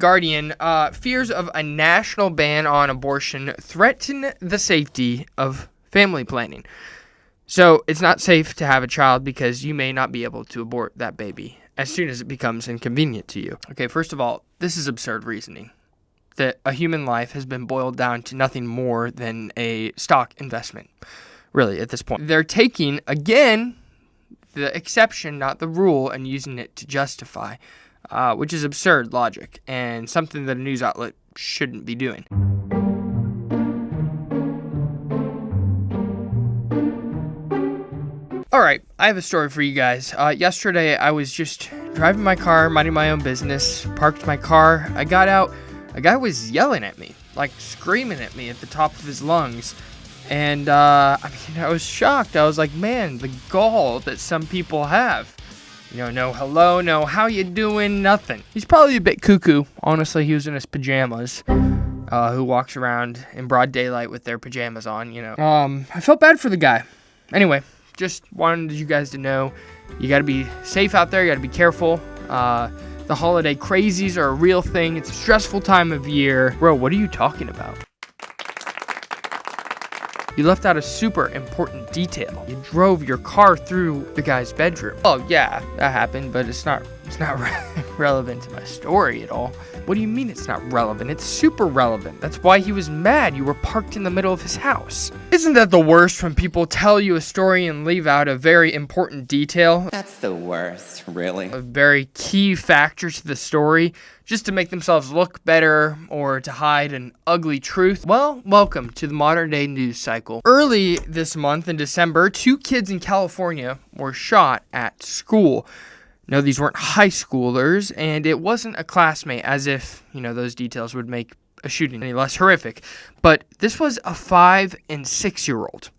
Guardian, fears of a national ban on abortion threaten the safety of family planning. So it's not safe to have a child because you may not be able to abort that baby as soon as it becomes inconvenient to you. Okay, first of all, this is absurd reasoning. That a human life has been boiled down to nothing more than a stock investment, really, at this point. They're taking, again, the exception, not the rule, and using it to justify, which is absurd logic and something that a news outlet shouldn't be doing. All right, I have a story for you guys. Yesterday, I was just driving my car, minding my own business, parked my car. I got out. A guy was yelling at me, like screaming at me at the top of his lungs. And, I was shocked. I was like, man, the gall that some people have. No hello, no how you doing, nothing. He's probably a bit cuckoo. Honestly, he was in his pajamas. Who walks around in broad daylight with their pajamas on, I felt bad for the guy. Anyway, just wanted you guys to know you got to be safe out there. You got to be careful. The holiday crazies are a real thing. It's a stressful time of year. Bro, what are you talking about? You left out a super important detail. You drove your car through the guy's bedroom. Oh yeah, that happened, but it's not relevant to my story at all. What do you mean it's not relevant? It's super relevant. That's why he was mad. You were parked in the middle of his house. Isn't that the worst when people tell you a story and leave out a very important detail? That's the worst, really. A very key factor to the story, just to make themselves look better or to hide an ugly truth. Well, welcome to the modern day news cycle. Early this month in December, 2 kids in California were shot at school. No, these weren't high schoolers, and it wasn't a classmate, as if, those details would make a shooting any less horrific. But this was a 5- and 6-year-old.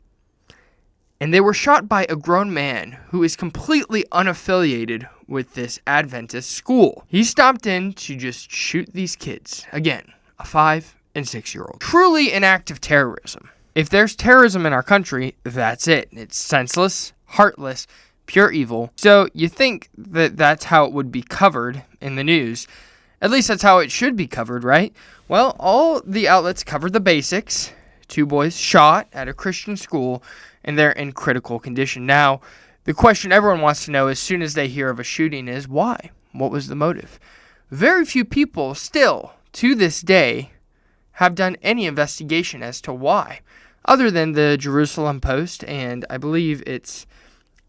And they were shot by a grown man who is completely unaffiliated with this Adventist school. He stopped in to just shoot these kids. Again, a 5- and 6-year-old. Truly an act of terrorism. If there's terrorism in our country, that's it. It's senseless, heartless, pure evil. So you think that that's how it would be covered in the news. At least that's how it should be covered, right? Well, all the outlets covered the basics. 2 boys shot at a Christian school, and they're in critical condition. Now, the question everyone wants to know as soon as they hear of a shooting is why? What was the motive? Very few people still, to this day, have done any investigation as to why, other than the Jerusalem Post, and I believe it's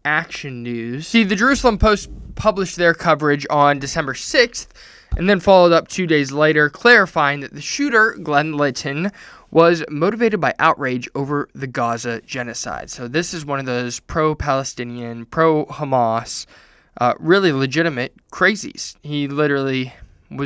Action News. See, the Jerusalem Post published their coverage on December 6th and then followed up 2 days later, clarifying that the shooter, Glenn Litton, was motivated by outrage over the Gaza genocide. So this is one of those pro-Palestinian, pro-Hamas, really legitimate crazies. He literally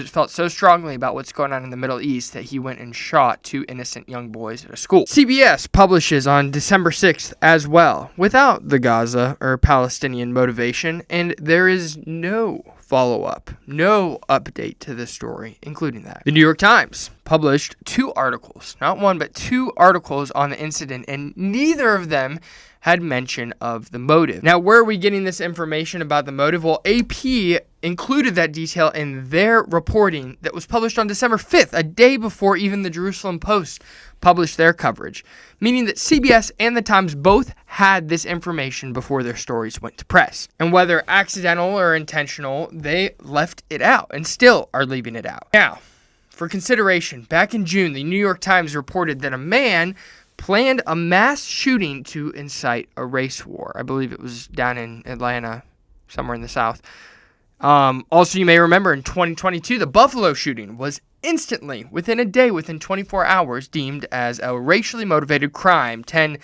felt so strongly about what's going on in the Middle East that he went and shot 2 innocent young boys at a school. CBS publishes on December 6th as well, without the Gaza or Palestinian motivation, and there is no follow-up, no update to this story, including that. The New York Times published 2 articles, not one, but 2 articles on the incident, and neither of them had mention of the motive. Now, where are we getting this information about the motive? Well, AP included that detail in their reporting that was published on December 5th, a day before even the Jerusalem Post published their coverage, meaning that CBS and the Times both had this information before their stories went to press. And whether accidental or intentional, they left it out and still are leaving it out. Now, for consideration, back in June, the New York Times reported that a man planned a mass shooting to incite a race war. I believe it was down in Atlanta, somewhere in the South. Also, you may remember in 2022, the Buffalo shooting was instantly, within a day, within 24 hours, deemed as a racially motivated crime. 10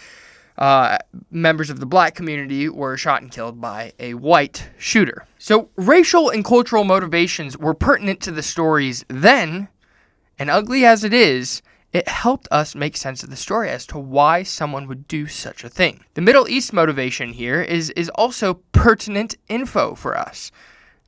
members of the black community were shot and killed by a white shooter. So racial and cultural motivations were pertinent to the stories then, and ugly as it is, it helped us make sense of the story as to why someone would do such a thing. The Middle East motivation here is also pertinent info for us.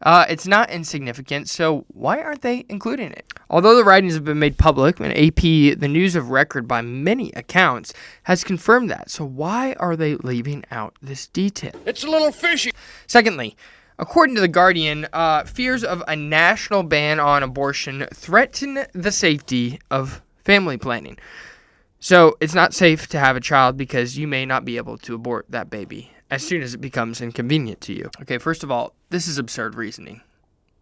It's not insignificant, so why aren't they including it? Although the writings have been made public, and AP, the news of record by many accounts, has confirmed that, so why are they leaving out this detail? It's a little fishy. Secondly, According to The Guardian, fears of a national ban on abortion threaten the safety of family planning. So it's not safe to have a child because you may not be able to abort that baby as soon as it becomes inconvenient to you. Okay, first of all, this is absurd reasoning.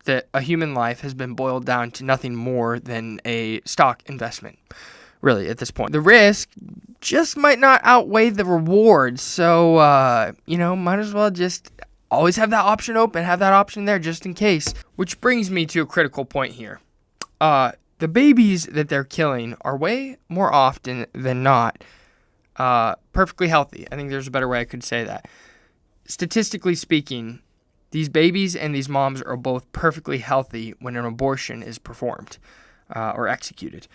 That a human life has been boiled down to nothing more than a stock investment, really, at this point. The risk just might not outweigh the rewards, so, might as well just always have that option open, have that option there just in case. Which brings me to a critical point here. The babies that they're killing are way more often than not perfectly healthy. I think there's a better way I could say that. Statistically speaking, these babies and these moms are both perfectly healthy when an abortion is performed or executed.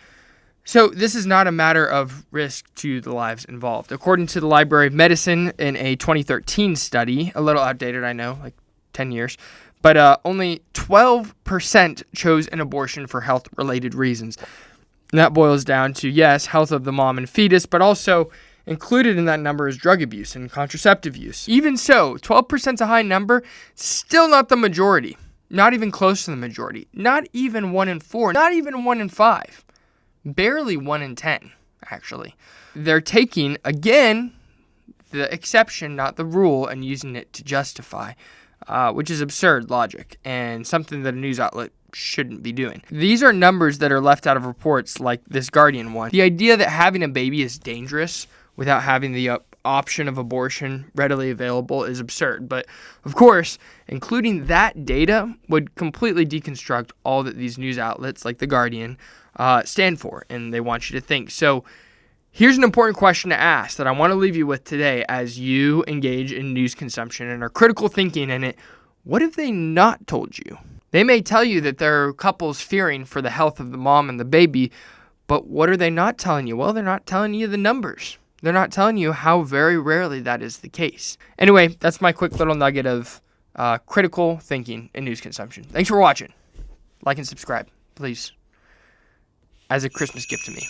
So this is not a matter of risk to the lives involved. According to the Library of Medicine in a 2013 study, a little outdated, I know, like 10 years, but only 12% chose an abortion for health-related reasons. And that boils down to, yes, health of the mom and fetus, but also included in that number is drug abuse and contraceptive use. Even so, 12% is a high number, still not the majority. Not even close to the majority. Not even 1 in 4. Not even 1 in 5. Barely 1 in 10, actually. They're taking, again, the exception, not the rule, and using it to justify, which is absurd logic and something that a news outlet shouldn't be doing. These are numbers that are left out of reports like this Guardian one. The idea that having a baby is dangerous without having the option of abortion readily available is absurd. But, of course, including that data would completely deconstruct all that these news outlets like The Guardian stand for, and they want you to think. So here's an important question to ask that I want to leave you with today as you engage in news consumption and are critical thinking in it. What have they not told you? They may tell you that there are couples fearing for the health of the mom and the baby, but what are they not telling you? Well, they're not telling you the numbers. They're not telling you how very rarely that is the case. Anyway, that's my quick little nugget of critical thinking and news consumption. Thanks for watching. Like and subscribe, please. As a Christmas gift to me.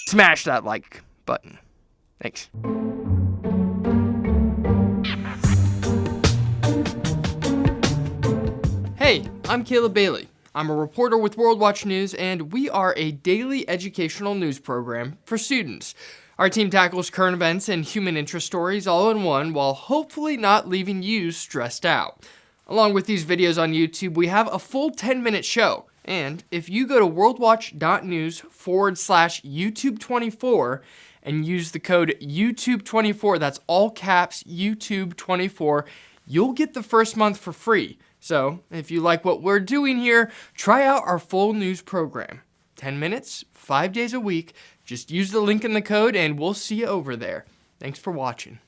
Smash that like button. Thanks. Hey, I'm Caleb Bailey. I'm a reporter with World Watch News, and we are a daily educational news program for students. Our team tackles current events and human interest stories all in one, while hopefully not leaving you stressed out. Along with these videos on YouTube, we have a full 10-minute show. And if you go to worldwatch.news/YouTube24 and use the code YouTube24, that's all caps YouTube24, you'll get the first month for free. So if you like what we're doing here, try out our full news program. 10 minutes, 5 days a week. Just use the link in the code and we'll see you over there. Thanks for watching.